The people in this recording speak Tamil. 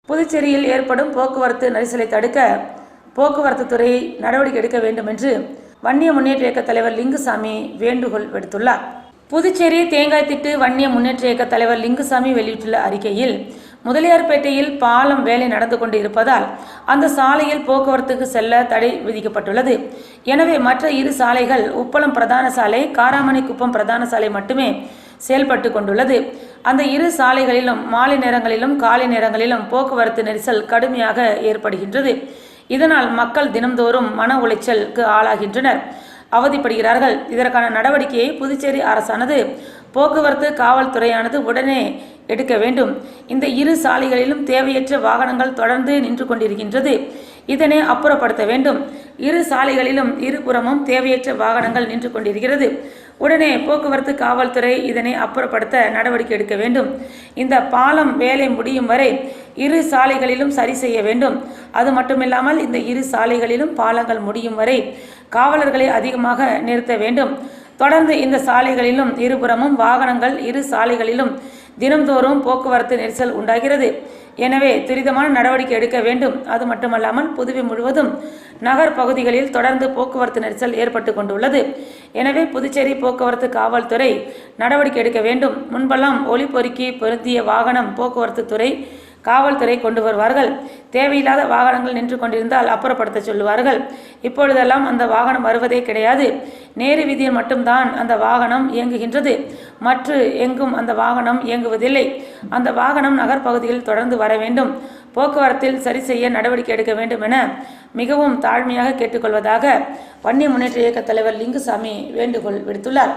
புதுச்சேரியில் ஏற்படும் போக்குவரத்து நெரிசலை தடுக்க போக்குவரத்து துறை நடவடிக்கை எடுக்க வேண்டும் என்று வன்னிய முன்னேற்ற இயக்க தலைவர் லிங்குசாமி வேண்டுகோள் விடுத்துள்ளார். புதுச்சேரி தேங்காய்திட்டு வன்னிய முன்னேற்ற இயக்க தலைவர் லிங்குசாமி வெளியிட்டுள்ள அறிக்கையில், முதலியார்பேட்டையில் பாலம் வேலை நடந்து கொண்டு இருப்பதால் அந்த சாலையில் போக்குவரத்துக்கு செல்ல தடை விதிக்கப்பட்டுள்ளது. எனவே மற்ற இரு சாலைகள் உப்பளம் பிரதான சாலை, காராமணி குப்பம் பிரதான சாலை மட்டுமே செயல்பட்டு கொண்டுள்ளது. அந்த இரு சாலைகளிலும் மாலை நேரங்களிலும் காலை நேரங்களிலும் போக்குவரத்து நெரிசல் கடுமையாக ஏற்படுகின்றது. இதனால் மக்கள் தினம்தோறும் மன உளைச்சலுக்கு ஆளாகின்றனர், அவதிப்படுகிறார்கள். இதற்கான நடவடிக்கையை புதுச்சேரி அரசானது போக்குவரத்து காவல்துறையானது உடனே எடுக்க வேண்டும். இந்த இரு சாலைகளிலும் தேவையற்ற வாகனங்கள் தொடர்ந்து நின்று கொண்டிருக்கின்றது. இதனை அப்புறப்படுத்த வேண்டும். இரு சாலைகளிலும் இருபுறமும் தேவையற்ற வாகனங்கள் நின்று கொண்டிருக்கிறது. உடனே போக்குவரத்து காவல்துறை இதனை அப்புறப்படுத்த நடவடிக்கை எடுக்க வேண்டும். இந்த பாலம் வேலை முடியும் வரை இரு சாலைகளிலும் சரி செய்ய வேண்டும். அது மட்டுமில்லாமல் இந்த இரு சாலைகளிலும் பாலங்கள் முடியும் வரை காவலர்களை அதிகமாக நிறுத்த வேண்டும். தொடர்ந்து இந்த சாலைகளிலும் இருபுறமும் வாகனங்கள், இரு சாலைகளிலும் தினம்தோறும் போக்குவரத்து நெரிசல் உண்டாகிறது. எனவே துரிதமான நடவடிக்கை எடுக்க வேண்டும். அது மட்டுமல்லாமல் புதுவை முழுவதும் நகர் பகுதிகளில் தொடர்ந்து போக்குவரத்து நெரிசல் ஏற்பட்டு கொண்டுள்ளது. எனவே புதுச்சேரி போக்குவரத்து காவல்துறை நடவடிக்கை எடுக்க வேண்டும். முன்பெல்லாம் ஒலிபொருக்கி பொருத்திய வாகனம் போக்குவரத்து துறை காவல்துறை கொண்டு வருவார்கள். தேவையில்லாத வாகனங்கள் நின்று கொண்டிருந்தால் அப்புறப்படுத்த சொல்லுவார்கள். இப்பொழுதெல்லாம் அந்த வாகனம் வருவதே கிடையாது. நேரு வீதியில் மட்டும்தான் அந்த வாகனம் இயங்குகின்றது. மற்ற எங்கும் அந்த வாகனம் இயங்குவதில்லை. அந்த வாகனம் நகர்ப்பகுதியில் தொடர்ந்து வர வேண்டும். போக்குவரத்தில் சரி செய்ய நடவடிக்கை எடுக்க வேண்டும் என மிகவும் தாழ்மையாக கேட்டுக்கொள்வதாக வன்னிய முன்னேற்ற இயக்க தலைவர் லிங்குசாமி வேண்டுகோள் விடுத்துள்ளார்.